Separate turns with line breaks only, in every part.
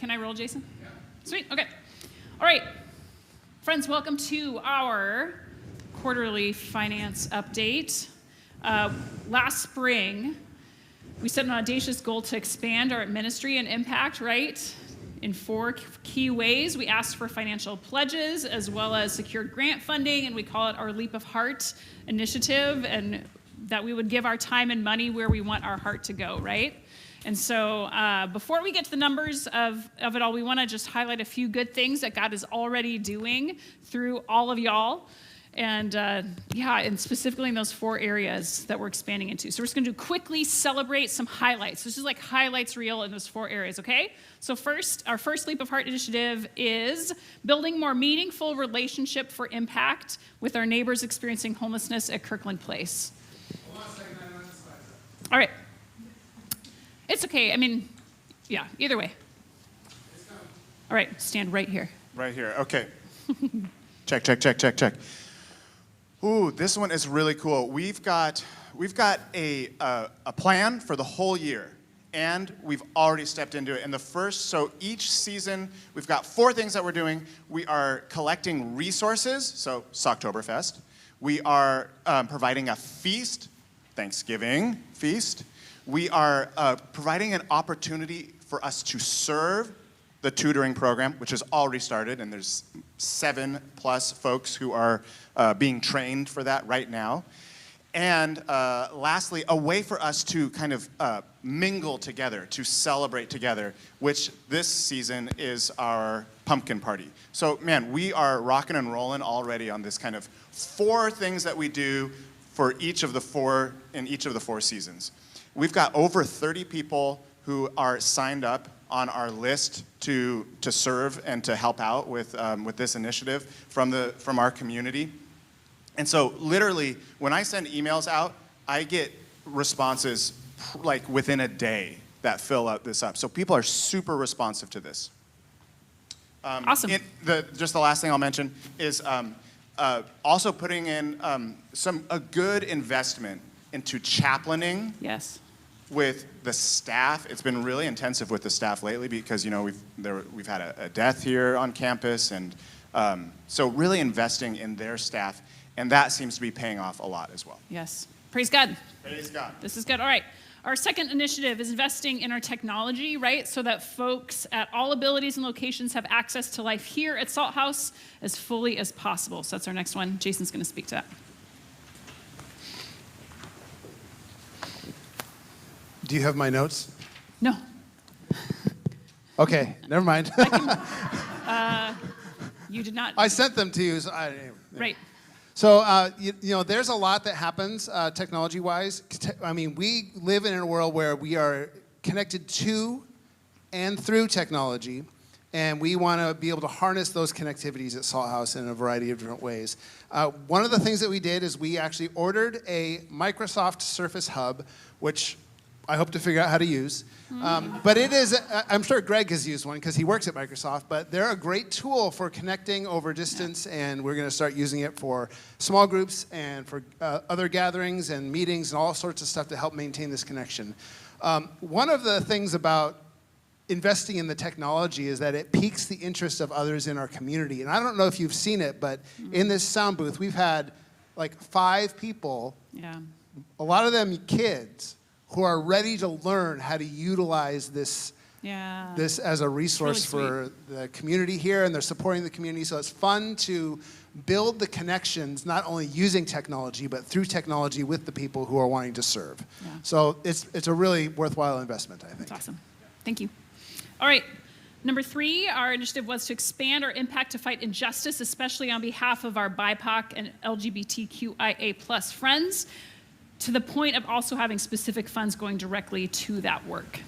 Can I roll, Jason? Yeah. Sweet, okay. All right, friends, welcome to our quarterly finance update. Last spring, we set an audacious goal to expand our ministry and impact, right? In 4 key ways. We asked for financial pledges as well as secured grant funding, and we call it our Leap of Heart initiative, and that we would give our time and money where we want our heart to go, right? And so before we get to the numbers of it all, we want to just highlight a few good things that God is already doing through all of y'all. And and specifically in those 4 areas that we're expanding into. So we're just going to quickly celebrate some highlights. This is like highlights reel in those 4 areas, okay? So first, our first Leap of Heart initiative is building more meaningful relationship for impact with our neighbors experiencing homelessness at Kirkland Place. Hold on a second, I'm on the slides. All right. It's okay. I mean, yeah, either way. All right, stand right here.
Right here, okay. Check. Ooh, this one is really cool. We've got a plan for the whole year, and we've already stepped into it. So each season, we've got 4 things that we're doing. We are collecting resources, so Socktoberfest. We are providing a feast, Thanksgiving feast. We are providing an opportunity for us to serve the tutoring program, which has already started, and there's 7+ folks who are being trained for that right now. And lastly, a way for us to kind of mingle together, to celebrate together, which this season is our pumpkin party. So man, we are rocking and rolling already on this kind of 4 things that we do for each of the 4 seasons. We've got over 30 people who are signed up on our list to serve and to help out with this initiative from our community. And so literally, when I send emails out, I get responses like within a day that fill out this up. So people are super responsive to this.
Awesome.
Just the last thing I'll mention is also putting in a good investment into chaplaining.
Yes.
With the staff. It's been really intensive with the staff lately because we've had a death here on campus, and so really investing in their staff, and that seems to be paying off a lot as well.
Yes. Praise God.
Praise God.
This is good. All right. Our second initiative is investing in our technology, right? So that folks at all abilities and locations have access to life here at Salt House as fully as possible. So that's our next one. Jason's going to speak to that.
Do you have my notes?
No.
Okay, never mind.
You did not.
I sent them to you. So
Right.
So, there's a lot that happens technology-wise. I mean, we live in a world where we are connected to and through technology, and we want to be able to harness those connectivities at Salt House in a variety of different ways. One of the things that we did is we actually ordered a Microsoft Surface Hub, which I hope to figure out how to use. But it is, I'm sure Greg has used one because he works at Microsoft, but they're a great tool for connecting over distance, and we're going to start using it for small groups and for other gatherings and meetings and all sorts of stuff to help maintain this connection. One of the things about investing in the technology is that it piques the interest of others in our community. And I don't know if you've seen it, but in this sound booth, we've had like 5 people, a lot of them kids, who are ready to learn how to utilize this as a resource
really
for the community here, and they're supporting the community. So it's fun to build the connections, not only using technology, but through technology with the people who are wanting to serve. Yeah. So it's a really worthwhile investment, I think.
That's awesome. Thank you. All right. Number 3, our initiative was to expand our impact to fight injustice, especially on behalf of our BIPOC and LGBTQIA+ friends, to the point of also having specific funds going directly to that work.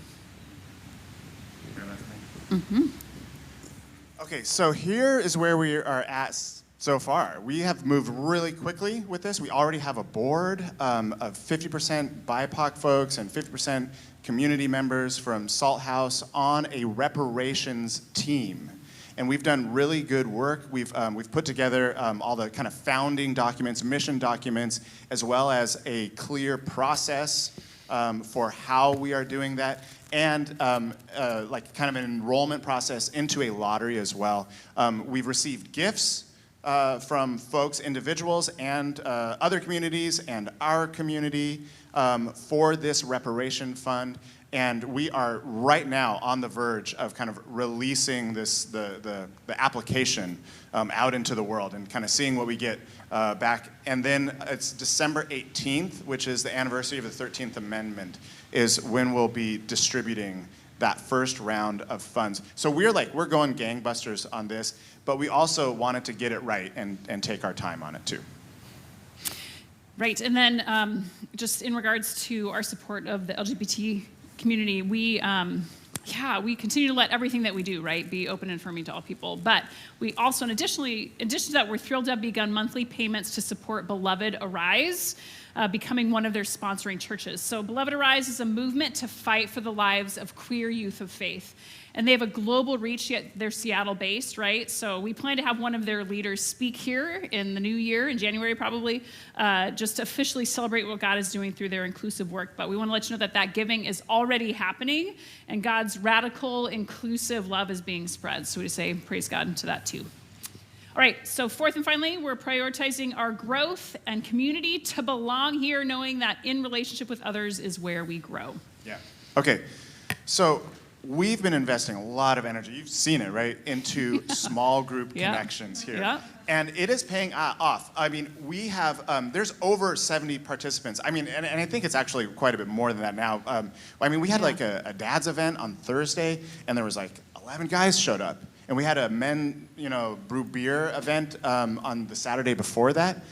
Okay, so here is where we are at so far. We have moved really quickly with this. We already have a board of 50% BIPOC folks and 50% community members from Salt House on a reparations team. And we've done really good work. We've put together all the kind of founding documents, mission documents, as well as a clear process for how we are doing that. and like kind of an enrollment process into a lottery as well. We've received gifts from folks, individuals, and other communities, and our community for this reparation fund. And we are right now on the verge of kind of releasing the application out into the world and kind of seeing what we get back. And then it's December 18th, which is the anniversary of the 13th Amendment, is when we'll be distributing that first round of funds. So we're going gangbusters on this, but we also wanted to get it right and take our time on it too.
Right, and then just in regards to our support of the LGBT community, we continue to let everything that we do, right, be open and affirming to all people. But we also, in addition to that, we're thrilled to have begun monthly payments to support Beloved Arise, becoming one of their sponsoring churches. So Beloved Arise is a movement to fight for the lives of queer youth of faith. And they have a global reach, yet they're Seattle-based, right? So we plan to have one of their leaders speak here in the new year, in January probably, just to officially celebrate what God is doing through their inclusive work. But we want to let you know that giving is already happening, and God's radical, inclusive love is being spread. So we say praise God to that too. All right, so fourth and finally, we're prioritizing our growth and community to belong here, knowing that in relationship with others is where we grow.
Yeah. Okay, so we've been investing a lot of energy, you've seen it, right, into small group connections here.
Yeah.
And it is paying off. I mean, we have, there's over 70 participants. I mean, and I think it's actually quite a bit more than that now. I mean, we had like a dad's event on Thursday, and there was like 11 guys showed up. And we had a men, brew beer event on the Saturday before that,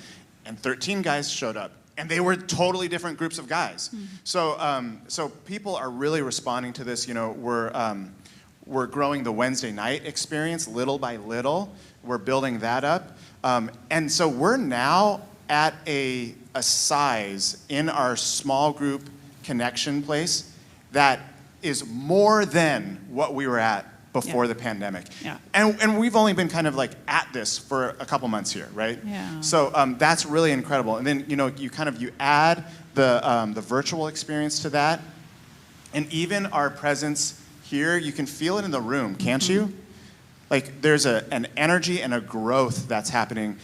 and 13 guys showed up. And they were totally different groups of guys. Mm-hmm. So people are really responding to this. We're growing the Wednesday night experience little by little. We're building that up. And so we're now at a size in our small group connection place that is more than what we were at before the pandemic.
Yeah.
And we've only been kind of like at this for a couple months here, right?
Yeah.
So that's really incredible. And then, you add the virtual experience to that, and even our presence here, you can feel it in the room, can't you? Like there's an energy and a growth that's happening,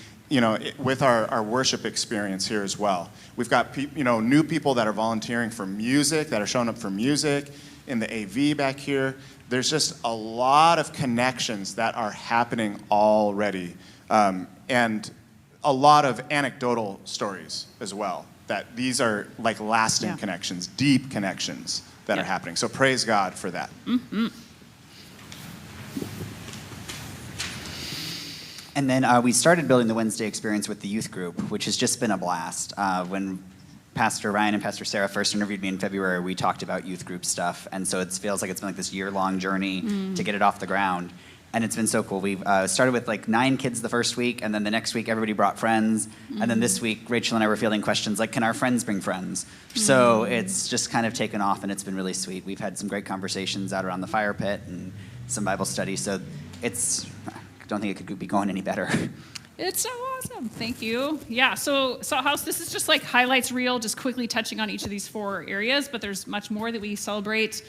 with our worship experience here as well. We've got new people that are volunteering for music, that are showing up for music in the AV back here. There's just a lot of connections that are happening already, and a lot of anecdotal stories as well, that these are like lasting connections, deep connections that are happening. So praise God for that.
Mm-hmm.
And then we started building the Wednesday experience with the youth group, which has just been a blast. When Pastor Ryan and Pastor Sarah first interviewed me in February, we talked about youth group stuff. And so it feels like it's been like this year-long journey to get it off the ground. And it's been so cool. We've started with like 9 kids the first week, and then the next week everybody brought friends. And then this week, Rachel and I were fielding questions like, can our friends bring friends? So it's just kind of taken off, and it's been really sweet. We've had some great conversations out around the fire pit and some Bible study. So I don't think it could be going any better.
It's so awesome. Thank you. Yeah, so House, this is just like highlights reel, just quickly touching on each of these 4 areas, but there's much more that we celebrate.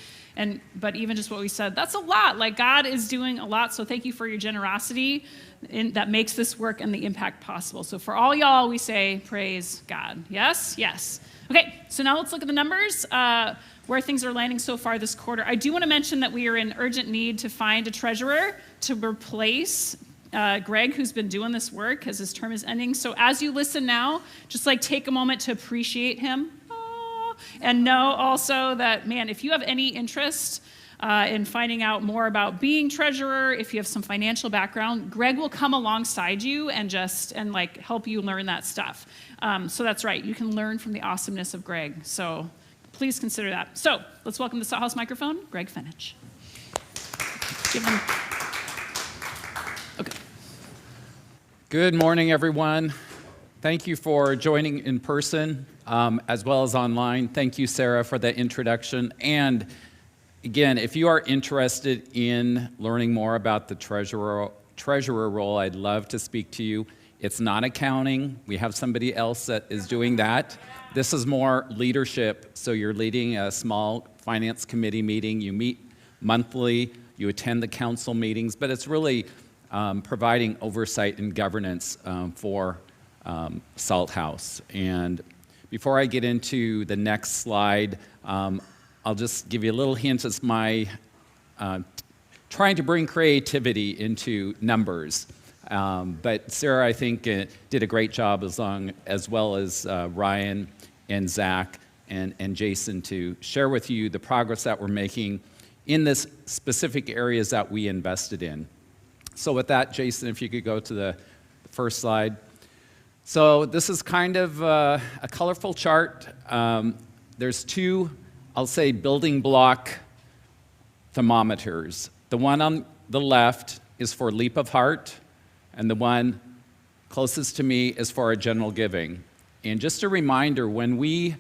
But even just what we said, that's a lot. Like God is doing a lot, so thank you for your generosity that makes this work and the impact possible. So for all y'all, we say praise God. Yes? Yes. Okay, so now let's look at the numbers, where things are landing so far this quarter. I do want to mention that we are in urgent need to find a treasurer to replace Greg, who's been doing this work as his term is ending. So as you listen now, just like take a moment to appreciate him. And know also that, man, if you have any interest in finding out more about being treasurer, if you have some financial background, Greg will come alongside you and help you learn that stuff. So that's right. You can learn from the awesomeness of Greg. So please consider that. So let's welcome to the House microphone, Greg Fenich. Give him. Okay.
Good morning, everyone. Thank you for joining in person as well as online. Thank you, Sarah, for the introduction. And again, if you are interested in learning more about the treasurer role, I'd love to speak to you. It's not accounting. We have somebody else that is doing that. This is more leadership. So you're leading a small finance committee meeting. You meet monthly. You attend the council meetings. But it's really providing oversight and governance for Salt House. And before I get into the next slide, I'll just give you a little hint. It's my trying to bring creativity into numbers. But Sarah, I think, did a great job as well as Ryan and Zach and Jason to share with you the progress that we're making in this specific areas that we invested in. So with that, Jason, if you could go to the first slide. So this is kind of a colorful chart. There's two, I'll say, building block thermometers. The one on the left is for leap of heart, and the one closest to me is for our general giving. And just a reminder, when we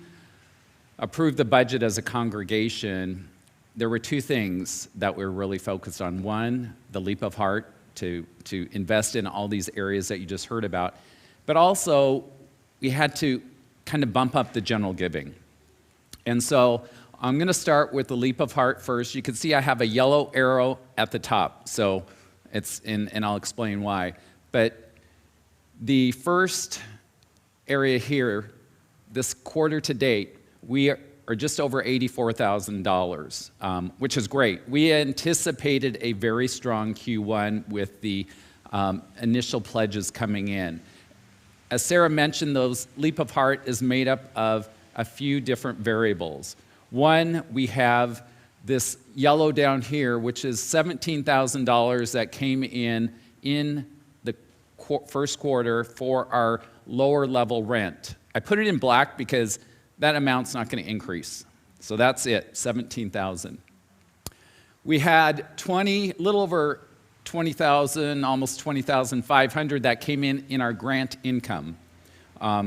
approved the budget as a congregation, there were two things that we were really focused on. One, the leap of heart to invest in all these areas that you just heard about. But also, we had to kind of bump up the general giving. And so I'm going to start with the leap of heart first. You can see I have a yellow arrow at the top, so it's and I'll explain why. But the first area here, this quarter to date, we are just over $84,000, which is great. We anticipated a very strong Q1 with the initial pledges coming in. As Sarah mentioned, those leap of heart is made up of a few different variables. One, we have this yellow down here, which is $17,000 that came in the first quarter for our lower level rent. I put it in black because that amount's not going to increase. So that's it, $17,000. We had little over 20,000, almost 20,500 that came in our grant income.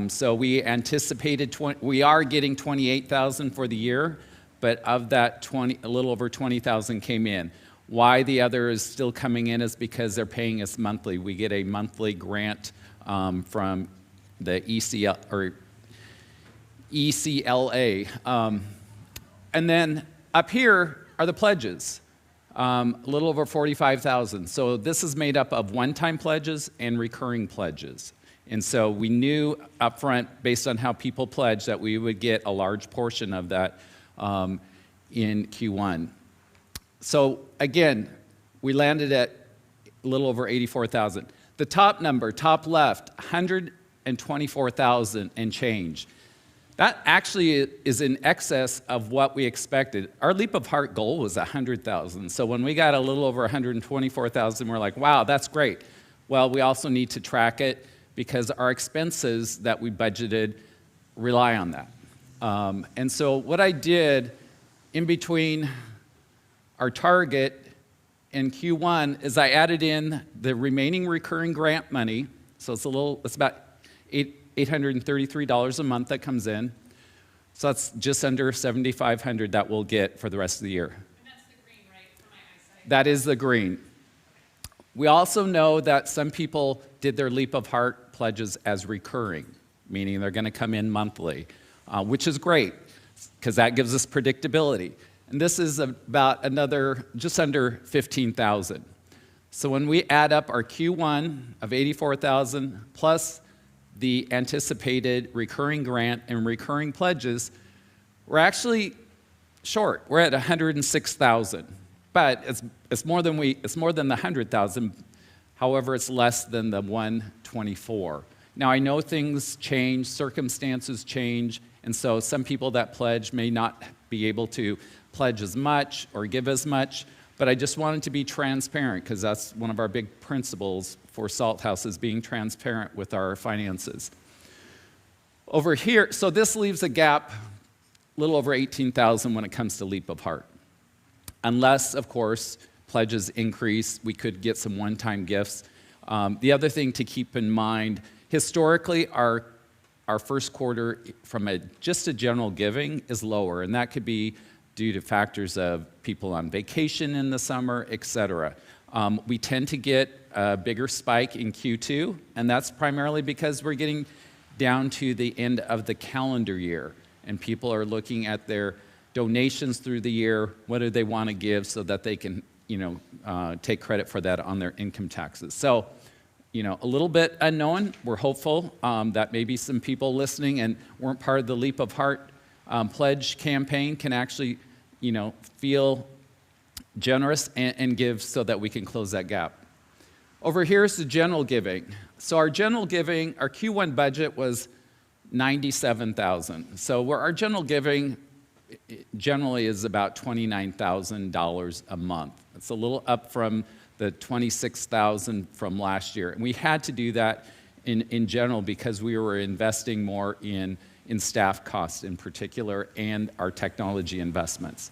So we anticipated, we are getting 28,000 for the year, but of that a little over 20,000 came in. Why the other is still coming in is because they're paying us monthly. We get a monthly grant from the ECLA. And then up here are the pledges, a little over 45,000. So this is made up of one-time pledges and recurring pledges. And so we knew up front, based on how people pledged, that we would get a large portion of that in Q1. So again, we landed at a little over 84,000. The top number, top left, 124,000 and change. That actually is in excess of what we expected. Our leap of heart goal was 100,000. So when we got a little over 124,000, we're like, wow, that's great. Well, we also need to track it because our expenses that we budgeted rely on that. And so what I did in between our target and Q1 is I added in the remaining recurring grant money. So it's about $833 a month that comes in. So that's just under $7,500 that we'll get for the rest of the year.
And that's the green, right, for my eyesight?
That is the green. We also know that some people did their leap of heart pledges as recurring, meaning they're going to come in monthly, which is great because that gives us predictability. And this is about just under 15,000. So when we add up our Q1 of 84,000 plus the anticipated recurring grant and recurring pledges, we're actually short. We're at 106,000. But it's more than the 100,000. However, it's less than the 124. Now I know things change, circumstances change, and so some people that pledge may not be able to pledge as much or give as much. But I just wanted to be transparent because that's one of our big principles for Salt House is being transparent with our finances. Over here, so this leaves a gap, a little over 18,000 when it comes to leap of heart. Unless, of course, pledges increase, we could get some one-time gifts. The other thing to keep in mind, historically, our first quarter from just a general giving is lower, and that could be due to factors of people on vacation in the summer, et cetera. We tend to get a bigger spike in Q2, and that's primarily because we're getting down to the end of the calendar year, and people are looking at their donations through the year. What do they want to give so that they can, take credit for that on their income taxes? So, a little bit unknown. We're hopeful that maybe some people listening and weren't part of the Leap of Heart pledge campaign can actually, feel generous and give so that we can close that gap. Over here is the general giving. So our general giving, our Q1 budget was $97,000. So where our general giving generally is about $29,000 a month. It's a little up from the $26,000 from last year. And we had to do that in general because we were investing more in staff costs in particular and our technology investments.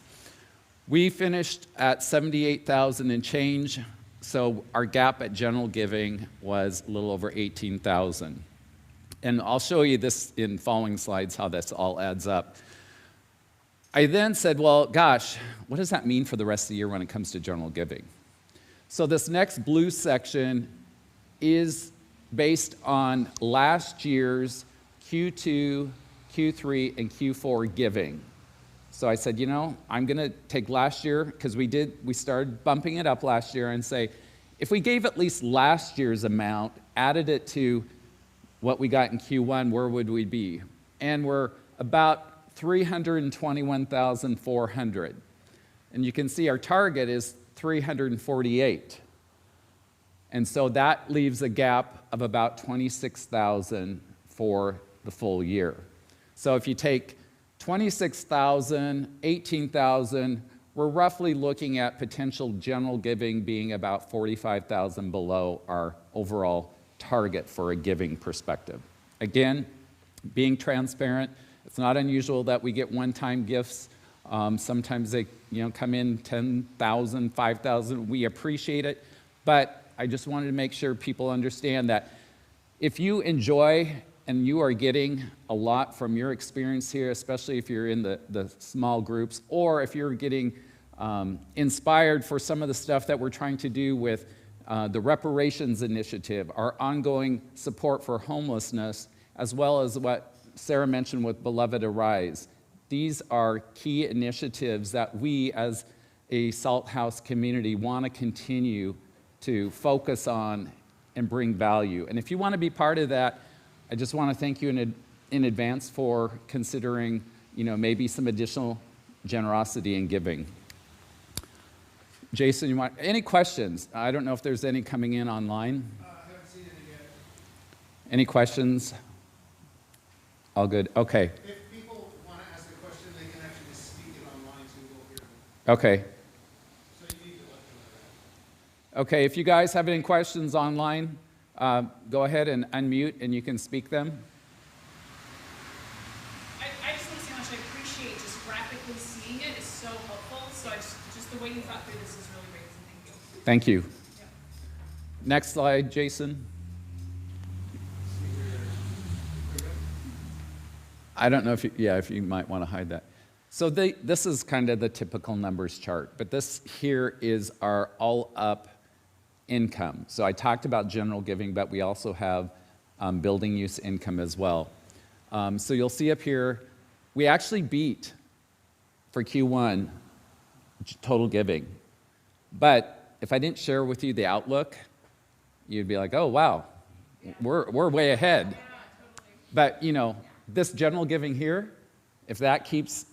We finished at $78,000 and change, so our gap at general giving was a little over $18,000. And I'll show you this in following slides how this all adds up. I then said, well, gosh, what does that mean for the rest of the year when it comes to general giving? So this next blue section is based on last year's Q2, Q3, and Q4 giving. So I said, I'm going to take last year, because we started bumping it up last year, and say, if we gave at least last year's amount, added it to what we got in Q1, where would we be? And we're about $321,400. And you can see our target is $348. And so that leaves a gap of about $26,000 for the full year. So if you take $26,000, $18,000, we're roughly looking at potential general giving being about $45,000 below our overall target for a giving perspective. Again, being transparent, it's not unusual that we get one-time gifts. Sometimes they come in $10,000, $5,000. We appreciate it, but I just wanted to make sure people understand that if you enjoy and you are getting a lot from your experience here, especially if you're in the small groups, or if you're getting inspired for some of the stuff that we're trying to do with the reparations initiative, our ongoing support for homelessness, as well as what Sarah mentioned with Beloved Arise. These are key initiatives that we as a Salt House community want to continue to focus on and bring value. And if you want to be part of that, I just want to thank you in advance for considering, maybe some additional generosity in giving. Jason, you want any questions? I don't know if there's any coming in online.
I haven't seen any yet.
Any questions? All good. Okay.
If people want to ask a question, they can actually speak it online too. We'll hear them.
Okay.
So you need to let them know.
Okay. If you guys have any questions online, go ahead and unmute, and you can speak them.
I just want to say how much I appreciate just graphically seeing it is so helpful. So just the way you thought through this is really great. So thank you.
Thank you.
Yeah.
Next slide, Jason. I don't know if you might want to hide that. So this is kind of the typical numbers chart, but this here is our all-up income. So I talked about general giving, but we also have building use income as well. So you'll see up here, we actually beat for Q1 total giving. But if I didn't share with you the outlook, you'd be like, oh, wow, we're way ahead. But, this general giving here, if that keeps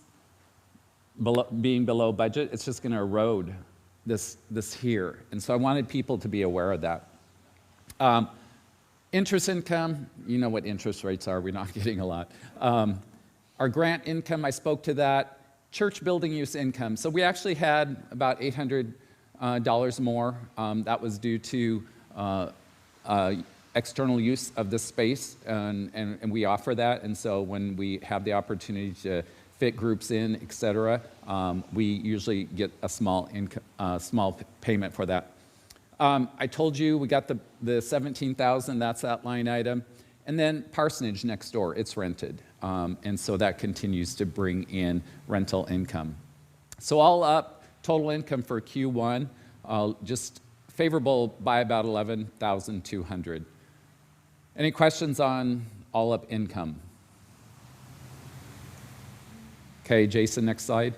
being below budget, it's just going to erode this here. And so I wanted people to be aware of that. Interest income, you know what interest rates are. We're not getting a lot. Our grant income, I spoke to that. Church building use income. So we actually had about $800 more. That was due to external use of this space, and we offer that. And so when we have the opportunity to fit groups in, et cetera, we usually get a small payment for that. I told you we got the $17,000, that's that line item. And then parsonage next door, it's rented. And so that continues to bring in rental income. So all up, total income for Q1, just favorable by about 11,200. Any questions on all-up income? Okay, Jason, next slide.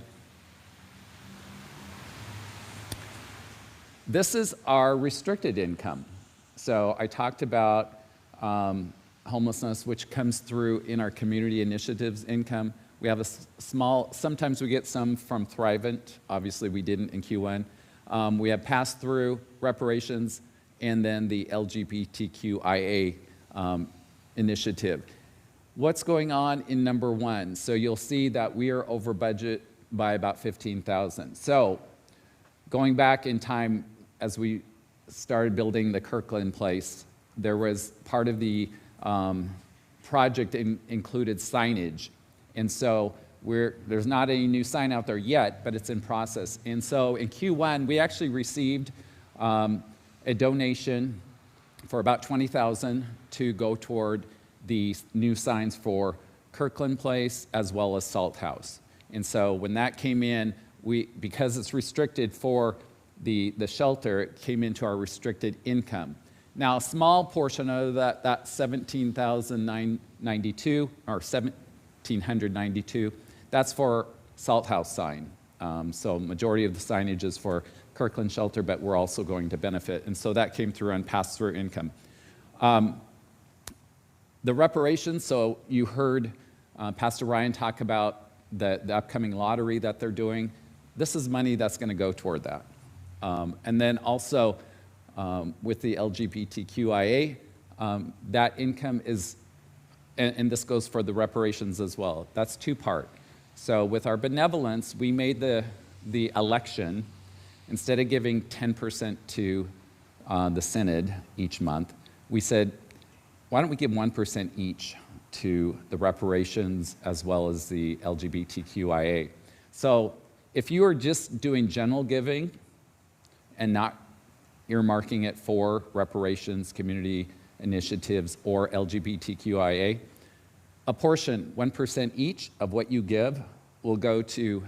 This is our restricted income. So I talked about homelessness, which comes through in our community initiatives income. We have a small, sometimes we get some from Thrivent. Obviously, we didn't in Q1. We have pass-through reparations and then the LGBTQIA initiative. What's going on in number one? So you'll see that we are over budget by about 15,000. So going back in time, as we started building the Kirkland place, there was part of the project included signage. And so there's not any new sign out there yet, but it's in process. And so in Q1, we actually received a donation for about 20,000 to go toward the new signs for Kirkland Place as well as Salt House. And so when that came in, because it's restricted for the shelter, it came into our restricted income. Now, a small portion of that 17,992 or 1,792, that's for Salt House sign. So majority of the signage is for Kirkland Shelter, but we're also going to benefit. And so that came through on pass-through income. The reparations, so you heard Pastor Ryan talk about the upcoming lottery that they're doing. This is money that's going to go toward that. And then also with the LGBTQIA, that income is, and this goes for the reparations as well. That's two-part. So with our benevolence, we made the election, instead of giving 10% to the synod each month, we said, why don't we give 1% each to the reparations as well as the LGBTQIA? So if you are just doing general giving and not earmarking it for reparations, community initiatives, or LGBTQIA, a portion, 1% each of what you give will go to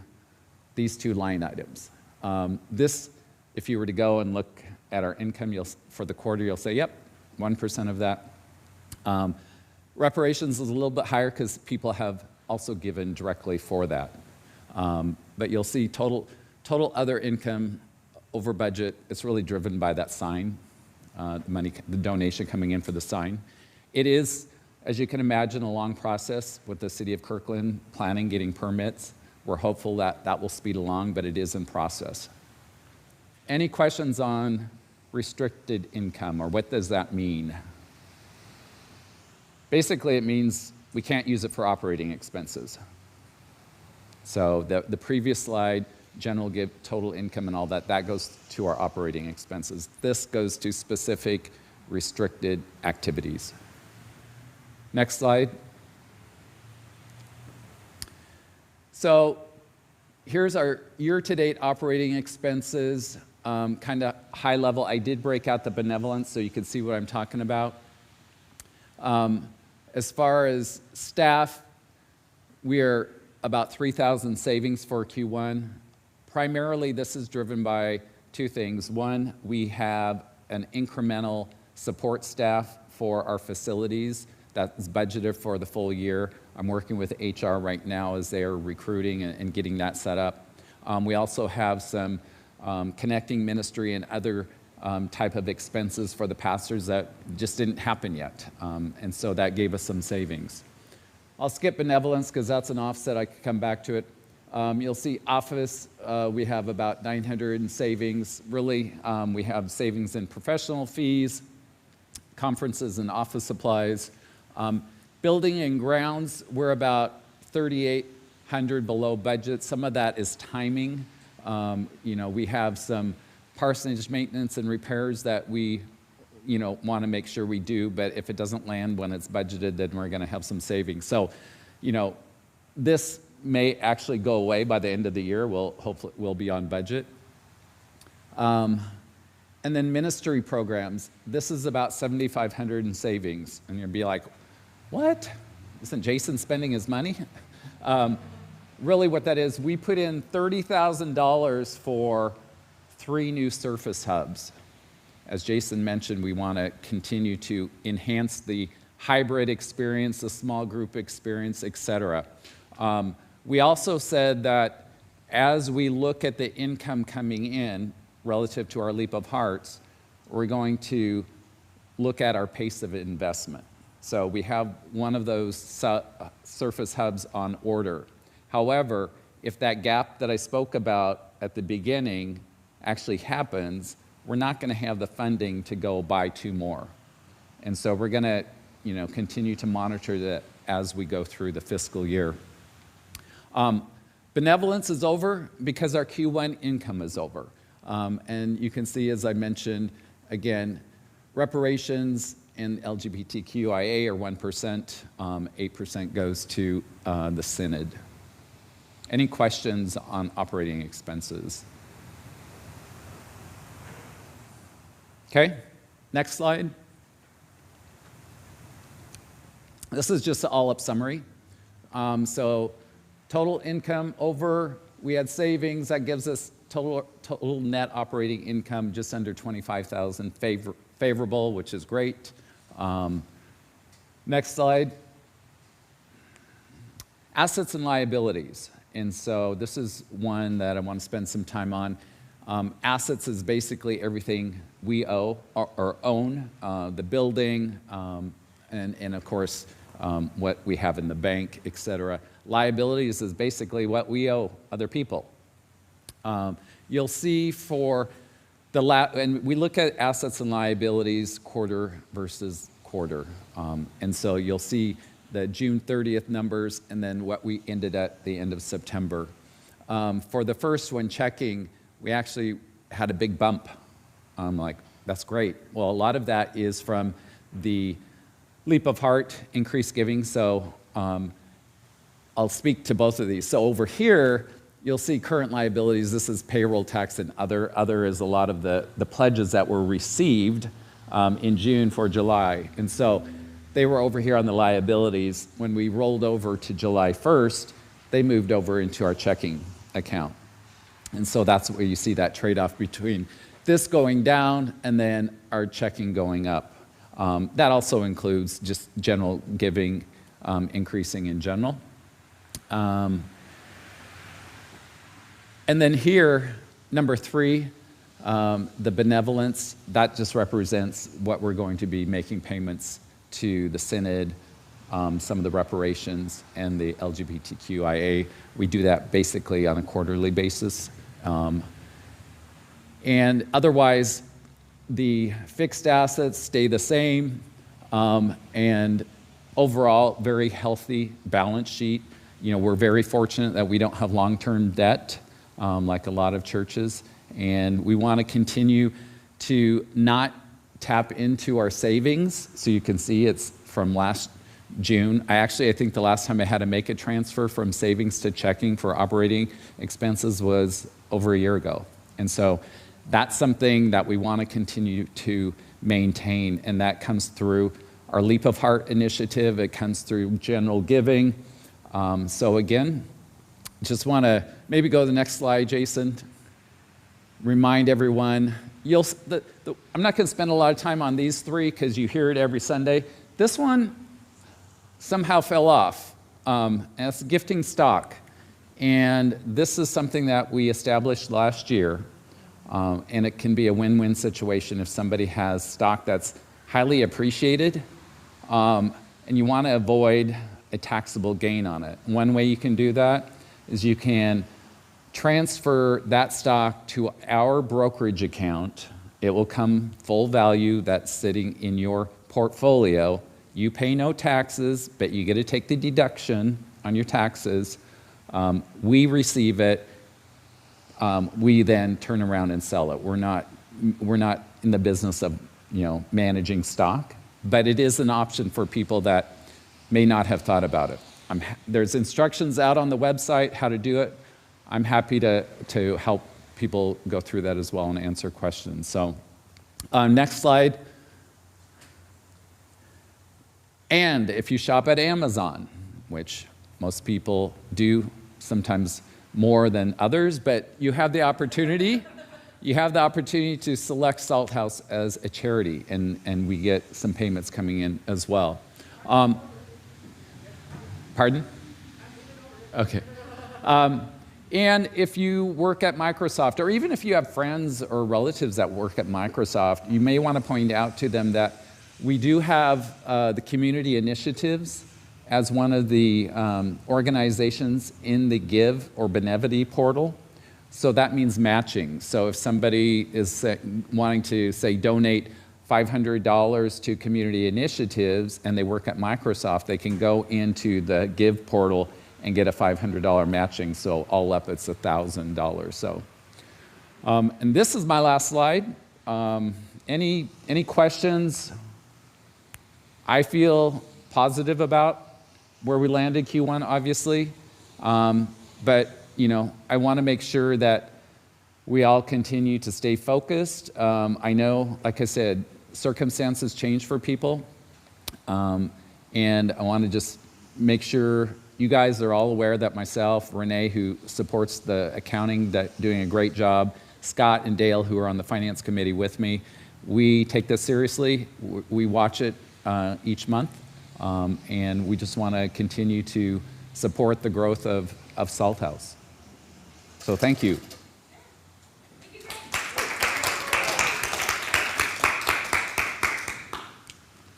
these two line items. This, if you were to go and look at our income for the quarter, you'll say, yep, 1% of that. Reparations is a little bit higher because people have also given directly for that. But you'll see total other income over budget. It's really driven by that sign, the donation coming in for the sign. It is, as you can imagine, a long process with the city of Kirkland planning, getting permits. We're hopeful that that will speed along, but it is in process. Any questions on restricted income, or what does that mean? Basically, it means we can't use it for operating expenses. So the previous slide, general give, total income and all that, that goes to our operating expenses. This goes to specific restricted activities. Next slide. So here's our year-to-date operating expenses, kind of high level. I did break out the benevolence so you can see what I'm talking about. As far as staff, we are about 3,000 savings for Q1. Primarily, this is driven by two things. One, we have an incremental support staff for our facilities that is budgeted for the full year. I'm working with HR right now as they are recruiting and getting that set up. We also have some connecting ministry and other type of expenses for the pastors that just didn't happen yet. And so that gave us some savings. I'll skip benevolence because that's an offset. I could come back to it. You'll see office, we have about 900 in savings. Really, we have savings in professional fees, conferences and office supplies. Building and grounds, we're about 3,800 below budget. Some of that is timing. We have some parsonage maintenance and repairs that we want to make sure we do, but if it doesn't land when it's budgeted, then we're going to have some savings. So, this may actually go away by the end of the year. Hopefully we'll be on budget. And then ministry programs. This is about 7,500 in savings. And you'll be like, what? Isn't Jason spending his money? Really what that is, we put in $30,000 for 3 new surface hubs. As Jason mentioned, we want to continue to enhance the hybrid experience, the small group experience, et cetera. We also said that as we look at the income coming in relative to our leap of hearts, we're going to look at our pace of investment. So we have one of those surface hubs on order. However, if that gap that I spoke about at the beginning actually happens, we're not going to have the funding to go buy 2 more. And so we're going to, continue to monitor that as we go through the fiscal year. Benevolence is over because our Q1 income is over. And you can see, as I mentioned, again, reparations and LGBTQIA are 1%, 8% goes to the Synod. Any questions on operating expenses? Okay, next slide. This is just an all-up summary. So total income over, we had savings, that gives us total net operating income just under $25,000 favorable, which is great. Next slide. Assets and liabilities. And so this is one that I want to spend some time on. Assets is basically everything we owe or own, the building, and of course, what we have in the bank, et cetera. Liabilities is basically what we owe other people. You'll see for and we look at assets and liabilities quarter versus quarter. And so you'll see the June 30th numbers and then what we ended at the end of September. For the first one, checking, we actually had a big bump. I'm like, that's great. Well, a lot of that is from the leap of heart, increased giving. So I'll speak to both of these. So over here, you'll see current liabilities. This is payroll tax and other. Other is a lot of the pledges that were received in June for July. And so they were over here on the liabilities. When we rolled over to July 1st, they moved over into our checking account. And so that's where you see that trade-off between this going down and then our checking going up. That also includes just general giving increasing in general. And then here, number 3, the benevolence, that just represents what we're going to be making payments to the Synod, some of the reparations, and the LGBTQIA. We do that basically on a quarterly basis. And otherwise, the fixed assets stay the same, and overall, very healthy balance sheet. We're very fortunate that we don't have long-term debt, like a lot of churches, and we want to continue to not tap into our savings. So you can see it's from last June. I think the last time I had to make a transfer from savings to checking for operating expenses was over a year ago. And so that's something that we want to continue to maintain, and that comes through our Leap of Heart initiative. It comes through general giving. So again, just want to maybe go to the next slide, Jason. Remind everyone, I'm not going to spend a lot of time on these 3 because you hear it every Sunday. This one somehow fell off, and it's gifting stock. And this is something that we established last year, and it can be a win-win situation if somebody has stock that's highly appreciated, and you want to avoid a taxable gain on it. One way you can do that is you can transfer that stock to our brokerage account. It will come full value that's sitting in your portfolio. You pay no taxes, but you get to take the deduction on your taxes. We receive it. We then turn around and sell it. We're not in the business of managing stock, but it is an option for people that may not have thought about it. There's instructions out on the website how to do it. I'm happy to help people go through that as well and answer questions. So next slide. And if you shop at Amazon, which most people do, sometimes more than others, but you have the opportunity you have the opportunity to select Salt House as a charity, and we get some payments coming in as well. Pardon? Okay. And if you work at Microsoft, or even if you have friends or relatives that work at Microsoft, you may want to point out to them that we do have the community initiatives as one of the organizations in the Give or Benevity portal. So that means matching. So if somebody is wanting to, say, donate $500 to community initiatives and they work at Microsoft, they can go into the Give portal and get a $500 matching. So all up, it's $1,000. So, and this is my last slide. Any questions? I feel positive about where we landed Q1, obviously, but I want to make sure that we all continue to stay focused. I know, like I said, circumstances change for people, and I want to just make sure you guys are all aware that myself, Renee, who supports the accounting, doing a great job, Scott and Dale, who are on the finance committee with me, we take this seriously. We watch it each month, and we just want to continue to support the growth of Salt House. So thank you.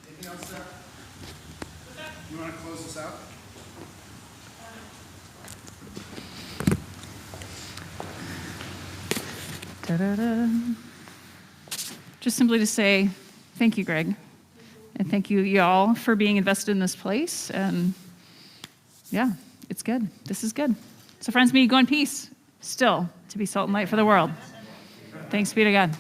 Anything else, Sarah? You want to close this out?
Da-da-da. Just simply to say thank you, Greg. And thank you, y'all, for being invested in this place. And yeah, it's good. This is good. So friends, may you go in peace, still, to be salt and light for the world. Thanks be to God.